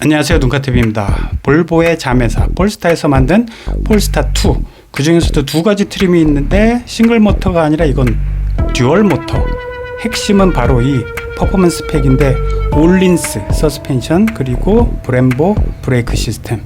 안녕하세요, 눈카TV입니다. 볼보의 자매사 폴스타에서 만든 폴스타2, 그 중에서도 두 가지 트림이 있는데 싱글 모터가 아니라 이건 듀얼 모터. 핵심은 바로 이 퍼포먼스 팩인데 올린스 서스펜션 그리고 브렘보 브레이크 시스템.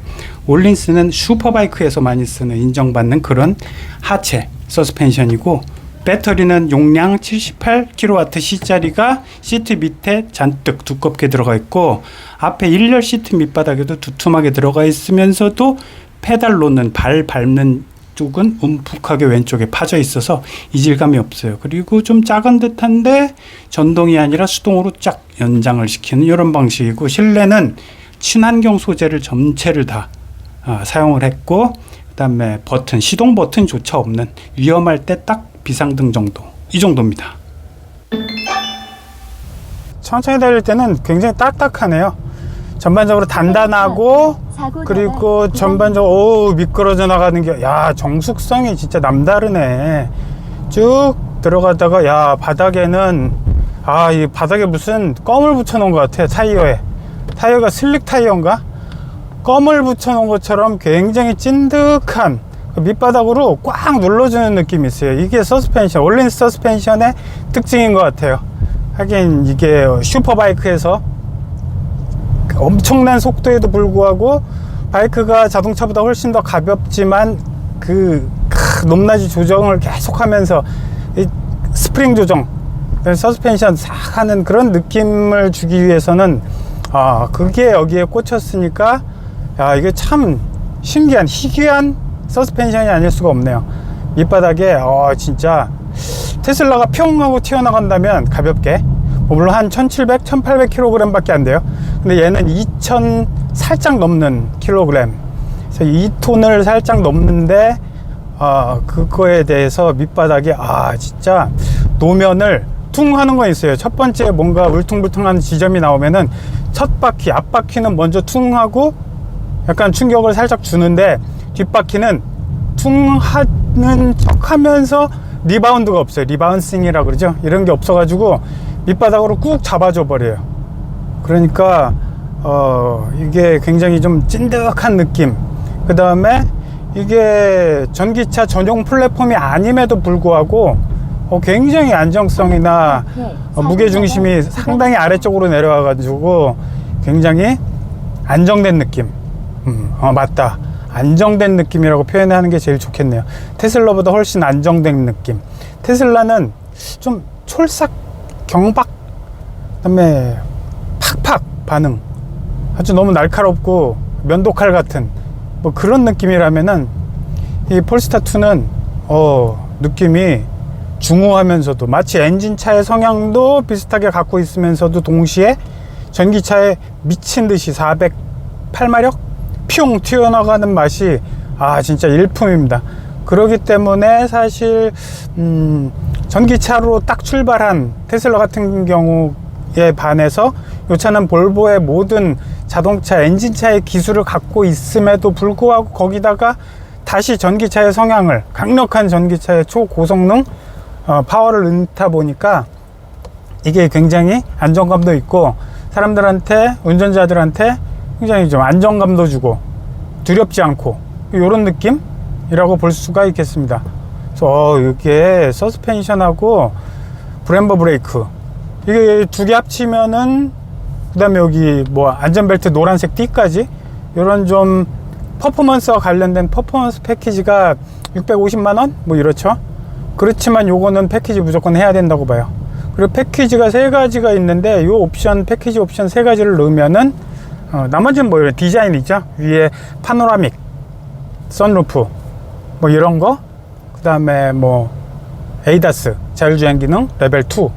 올린스는 슈퍼바이크에서 많이 쓰는 인정받는 그런 하체 서스펜션이고, 배터리는 용량 78kWh짜리가 시트 밑에 잔뜩 두껍게 들어가 있고, 앞에 1열 시트 밑바닥에도 두툼하게 들어가 있으면서도 페달 놓는 발 밟는 쪽은 움푹하게 왼쪽에 파져 있어서 이질감이 없어요. 그리고 좀 작은 듯한데 전동이 아니라 수동으로 쫙 연장을 시키는 이런 방식이고, 실내는 친환경 소재를 전체를 다 사용을 했고, 그 다음에 버튼, 시동 버튼조차 없는, 위험할 때 딱 비상등 정도, 이 정도입니다. 천천히 달릴 때는 굉장히 딱딱하네요. 전반적으로 단단하고, 그리고 전반적으로 미끄러져 나가는 게, 야, 정숙성이 진짜 남다르네. 쭉 들어가다가, 야, 바닥에는, 이 바닥에 무슨 껌을 붙여 놓은 것 같아. 타이어가 슬릭 타이어인가? 껌을 붙여 놓은 것처럼 굉장히 찐득한 밑바닥으로 꽉 눌러주는 느낌이 있어요. 이게 서스펜션, 올린 서스펜션의 특징인 것 같아요. 하긴 이게 슈퍼바이크에서 엄청난 속도에도 불구하고 바이크가 자동차보다 훨씬 더 가볍지만 그 높낮이 조정을 계속하면서 이 스프링 조정, 서스펜션 싹 하는 그런 느낌을 주기 위해서는 그게 여기에 꽂혔으니까, 야, 이게 참 신기한, 희귀한 서스펜션이 아닐 수가 없네요. 밑바닥에 진짜 테슬라가 평 하고 튀어나간다면 가볍게, 물론 한 1700, 1800kg 밖에 안 돼요. 근데 얘는 2000 살짝 넘는 킬로그램, 그래서 2톤을 살짝 넘는데 그거에 대해서 밑바닥에 진짜 노면을 퉁 하는 거 있어요. 첫 번째 뭔가 울퉁불퉁한 지점이 나오면은 첫 바퀴, 앞바퀴는 먼저 퉁 하고 약간 충격을 살짝 주는데, 뒷바퀴는 퉁 하는 척 하면서 리바운드가 없어요. 리바운싱이라고 그러죠. 이런 게 없어가지고 밑바닥으로 꾹 잡아줘 버려요. 그러니까 이게 굉장히 좀 찐득한 느낌. 그 다음에 이게 전기차 전용 플랫폼이 아님에도 불구하고 굉장히 안정성이나 무게중심이 상당히 아래쪽으로 내려와가지고 굉장히 안정된 느낌. 맞다, 안정된 느낌이라고 표현하는 게 제일 좋겠네요. 테슬라보다 훨씬 안정된 느낌. 테슬라는 좀 촐싹, 경박, 그다음에 팍팍 반응, 아주 너무 날카롭고 면도칼 같은 뭐 그런 느낌이라면은, 이 폴스타2는 느낌이 중후하면서도 마치 엔진차의 성향도 비슷하게 갖고 있으면서도 동시에 전기차에 미친 듯이 408마력 퓨 튀어나가는 맛이 진짜 일품입니다. 그렇기 때문에 사실 전기차로 딱 출발한 테슬라 같은 경우에 반해서 이 차는 볼보의 모든 자동차 엔진차의 기술을 갖고 있음에도 불구하고 거기다가 다시 전기차의 성향을, 강력한 전기차의 초고성능 파워를 넣다 보니까 이게 굉장히 안정감도 있고, 사람들한테, 운전자들한테 굉장히 좀 안정감도 주고 두렵지 않고, 이런 느낌이라고 볼 수가 있겠습니다. 그래서 이게 서스펜션하고 브렘보 브레이크, 이게 두 개 합치면은, 그 다음에 여기 뭐 안전벨트 노란색 띠까지, 이런 좀 퍼포먼스와 관련된 퍼포먼스 패키지가 650만원? 뭐 이렇죠. 그렇지만 요거는 패키지 무조건 해야 된다고 봐요. 그리고 패키지가 3가지가 있는데, 요 패키지 옵션 3가지를 넣으면은 나머지는 뭐 이런 디자인 있죠. 위에 파노라믹, 선루프, 뭐 이런 거, 그 다음에 뭐 에이다스, 자율주행 기능 레벨 2,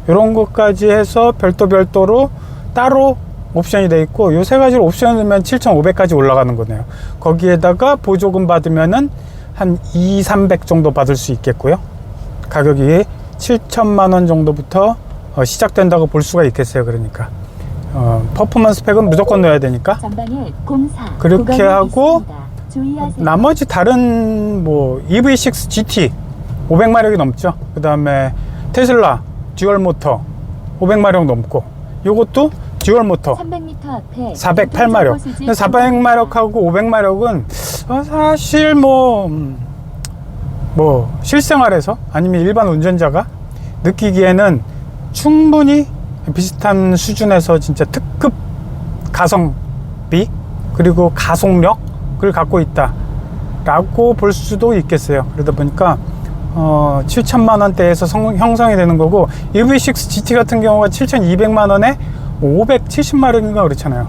이런 것까지 해서 별도로 따로 옵션이 돼 있고, 요 3가지를 옵션을 넣으면 7,500까지 올라가는 거네요. 거기에다가 보조금 받으면은 한 200~300 정도 받을 수 있겠고요. 가격이 7천만원 정도부터 시작된다고 볼 수가 있겠어요. 그러니까 퍼포먼스 팩은 무조건 넣어야 되니까 그렇게 하고, 나머지 다른 뭐 EV6 GT 500마력이 넘죠. 그 다음에 테슬라 듀얼 모터 500마력 넘고, 요것도 듀얼 모터 300m 앞에 408마력. 400마력하고 500마력은 사실 뭐 실생활에서 아니면 일반 운전자가 느끼기에는 충분히 비슷한 수준에서 진짜 특급 가성비 그리고 가속력을 갖고 있다 라고 볼 수도 있겠어요. 그러다 보니까 7천만 원대에서 형성이 되는 거고, EV6 GT 같은 경우가 7,200만 원에 570마력인가 그렇잖아요.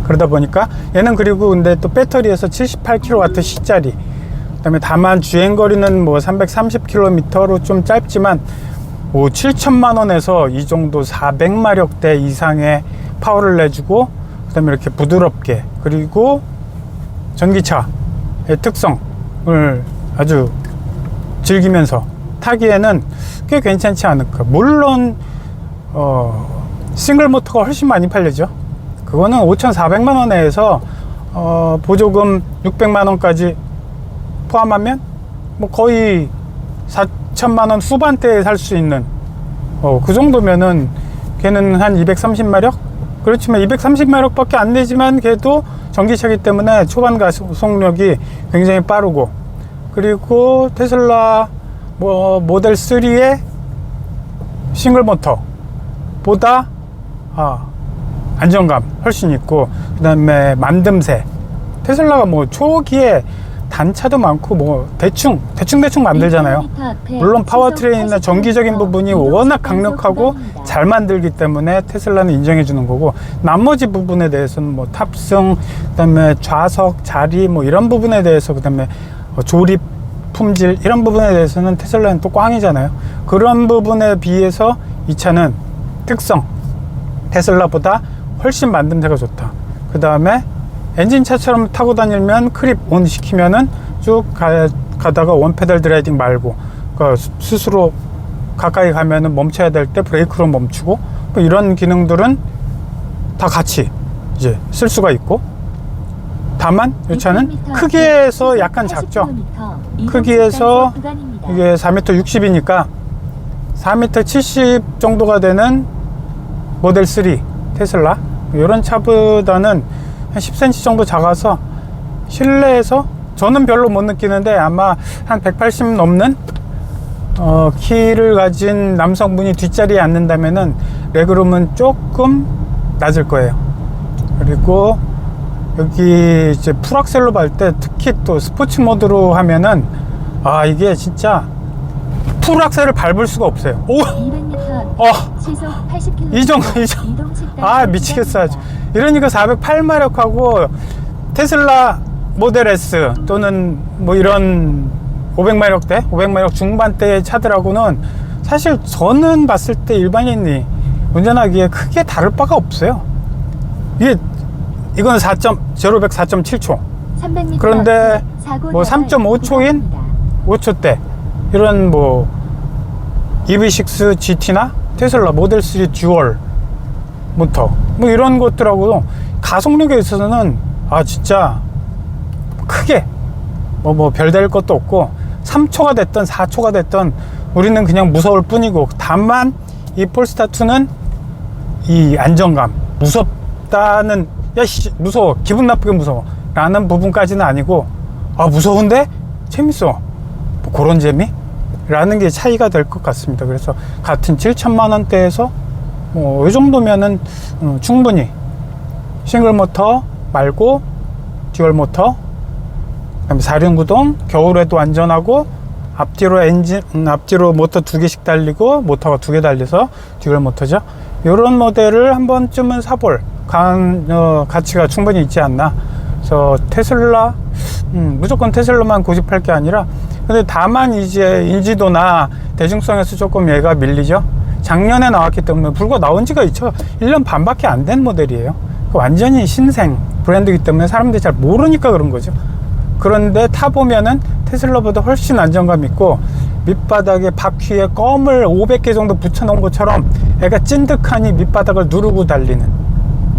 그러다 보니까 얘는, 그리고 근데 또 배터리에서 78kWh짜리, 그다음에 다만 주행거리는 뭐 330km로 좀 짧지만 7천만 원에서 이 정도 400마력대 이상의 파워를 내주고, 그다음에 이렇게 부드럽게, 그리고 전기차의 특성을 아주 즐기면서 타기에는 꽤 괜찮지 않을까. 물론 싱글 모터가 훨씬 많이 팔리죠. 그거는 5,400만 원에서 보조금 600만 원까지 포함하면 뭐 거의 4천만 원 후반대에 살 수 있는 그 정도면은 걔는 한 230마력? 그렇지만 230마력 밖에 안 되지만 걔도 전기차이기 때문에 초반 가속력이 굉장히 빠르고, 그리고 테슬라 모델 3의 싱글 모터보다 안정감 훨씬 있고, 그 다음에 만듦새, 테슬라가 뭐 초기에 단차도 많고 뭐 대충 만들잖아요. 물론 파워트레인이나 전기적인 부분이 워낙 강력하고 잘 만들기 때문에 테슬라는 인정해 주는 거고, 나머지 부분에 대해서는 뭐 탑승, 그다음에 좌석 자리 뭐 이런 부분에 대해서, 그다음에 조립 품질 이런 부분에 대해서는 테슬라는 또 꽝이잖아요. 그런 부분에 비해서 이 차는 특성, 테슬라보다 훨씬 만듦새가 좋다. 그 다음에 엔진차처럼 타고 다니면 크립 온 시키면은 쭉 가다가 원페달 드라이빙 말고, 그러니까 스스로 가까이 가면은 멈춰야 될 때 브레이크로 멈추고, 뭐 이런 기능들은 다 같이 이제 쓸 수가 있고, 다만 이 차는 크기에서 약간 작죠. 크기에서 이게 4m 60이니까 4m 70 정도가 되는 모델 3 테슬라, 이런 차보다는 한 10cm 정도 작아서 실내에서 저는 별로 못 느끼는데, 아마 한 180 넘는 키를 가진 남성분이 뒷자리에 앉는다면은 레그룸은 조금 낮을 거예요. 그리고 여기 이제 풀악셀로 밟을 때, 특히 또 스포츠 모드로 하면은 이게 진짜 풀악셀을 밟을 수가 없어요. 오! 200m 시속 80km 이 정도 미치겠어 아주. 이러니까 408마력하고 테슬라 모델 S 또는 뭐 이런 500마력대, 500마력 중반대의 차들하고는 사실 저는 봤을 때 일반인이 운전하기에 크게 다를 바가 없어요. 이건 0-100 4.7초. 그런데 뭐 3.5초인 5초대 이런 뭐 EV6 GT나 테슬라 모델 3 듀얼 모터 뭐 이런 것들하고도 가속력에 있어서는 진짜 크게 뭐 별다를 것도 없고, 3초가 됐던 4초가 됐던 우리는 그냥 무서울 뿐이고, 다만 이 폴스타2는 이 안정감, 무섭다는 무서워, 기분 나쁘게 무서워 라는 부분까지는 아니고, 무서운데 재밌어, 뭐 그런 재미? 라는 게 차이가 될 것 같습니다. 그래서 같은 7천만 원대에서 뭐 이 정도면은 충분히 싱글 모터 말고 듀얼 모터, 그다음에 4륜구동, 겨울에도 안전하고, 앞뒤로 모터 2개씩 달리고 모터가 2개 달려서 듀얼 모터죠. 이런 모델을 한 번쯤은 사볼 가치가 충분히 있지 않나. 그래서 테슬라, 무조건 테슬라만 고집할 게 아니라, 근데 다만 이제 인지도나 대중성에서 조금 얘가 밀리죠. 작년에 나왔기 때문에, 불과 나온 지가 1년 반밖에 안 된 모델이에요. 완전히 신생 브랜드이기 때문에 사람들이 잘 모르니까 그런 거죠. 그런데 타보면은 테슬라보다 훨씬 안정감 있고, 밑바닥에 바퀴에 껌을 500개 정도 붙여놓은 것처럼 애가 찐득하니 밑바닥을 누르고 달리는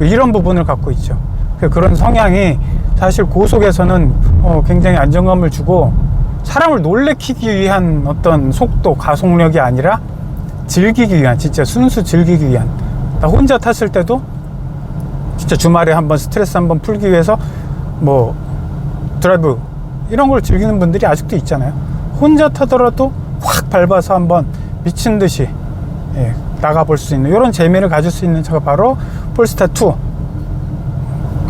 이런 부분을 갖고 있죠. 그런 성향이 사실 고속에서는 굉장히 안정감을 주고, 사람을 놀래키기 위한 어떤 속도, 가속력이 아니라 즐기기 위한, 진짜 순수 즐기기 위한, 나 혼자 탔을 때도 진짜 주말에 한번 스트레스 한번 풀기 위해서 뭐 드라이브 이런 걸 즐기는 분들이 아직도 있잖아요. 혼자 타더라도 확 밟아서 한번 미친 듯이 나가볼 수 있는 이런 재미를 가질 수 있는 차가 바로 폴스타 2가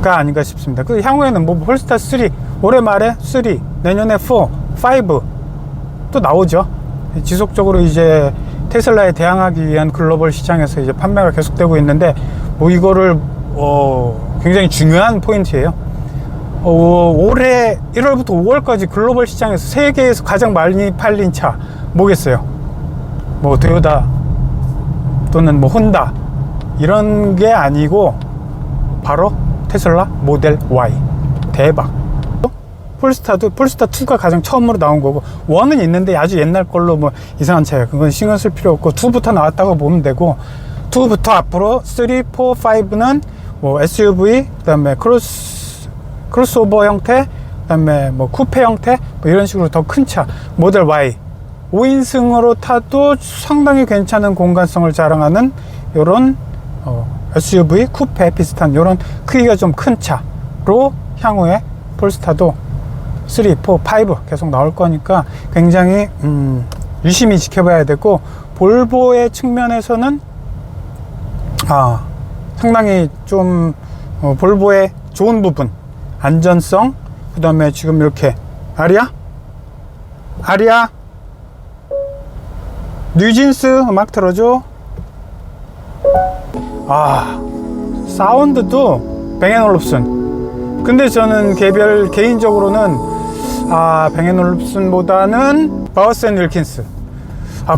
아닌가 싶습니다. 그 향후에는 뭐 폴스타 3 올해 말에 3 내년에 4, 5 또 나오죠. 지속적으로 이제 테슬라에 대항하기 위한 글로벌 시장에서 이제 판매가 계속되고 있는데 뭐 이거를 굉장히 중요한 포인트예요. 올해 1월부터 5월까지 글로벌 시장에서 세계에서 가장 많이 팔린 차 뭐겠어요? 뭐 토요타 또는 뭐 혼다 이런 게 아니고 바로 테슬라 모델 Y. 대박. 폴스타 2가 가장 처음으로 나온 거고 1은 있는데 아주 옛날 걸로 뭐 이상한 차예요. 그건 신경 쓸 필요 없고 2부터 나왔다고 보면 되고 2부터 앞으로 3, 4, 5는 뭐 SUV 그다음에 크로스오버 형태 그다음에 뭐 쿠페 형태 뭐 이런 식으로 더 큰 차 모델 Y 5인승으로 타도 상당히 괜찮은 공간성을 자랑하는 요런 SUV 쿠페 비슷한 요런 크기가 좀 큰 차로 향후에 폴스타도 3, 4, 5 계속 나올 거니까 굉장히 유심히 지켜봐야 되고 볼보의 측면에서는 상당히 좀 볼보의 좋은 부분 안전성 그 다음에 지금 이렇게 아리아 뉴진스 음악 틀어줘. 사운드도 뱅앤올ufsen. 근데 저는 개인적으로는 뱅앤올ufsen보다는 바우스 앤 윌킨스.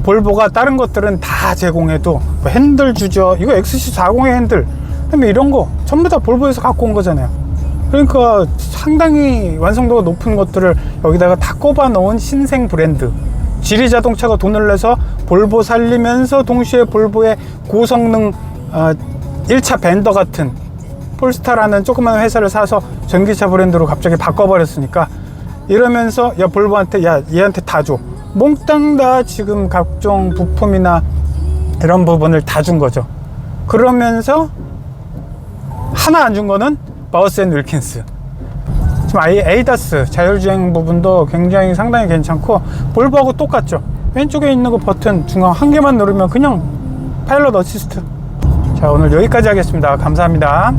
볼보가 다른 것들은 다 제공해도 뭐 핸들 주죠. 이거 XC40의 핸들 그다음에 이런 거 전부 다 볼보에서 갖고 온 거잖아요. 그러니까 상당히 완성도가 높은 것들을 여기다가 다 꼽아 놓은 신생 브랜드. 지리 자동차가 돈을 내서 볼보 살리면서 동시에 볼보의 고성능 1차 벤더 같은 폴스타라는 조그만 회사를 사서 전기차 브랜드로 갑자기 바꿔버렸으니까 이러면서 야 볼보한테 야 얘한테 다 줘. 몽땅 다 지금 각종 부품이나 이런 부분을 다 준 거죠. 그러면서 하나 안 준 거는 바우스 앤 윌킨스. 지금 에이다스 자율주행 부분도 굉장히 상당히 괜찮고 볼보하고 똑같죠. 왼쪽에 있는 거 버튼 중앙 한 개만 누르면 그냥 파일럿 어시스트. 자, 오늘 여기까지 하겠습니다. 감사합니다.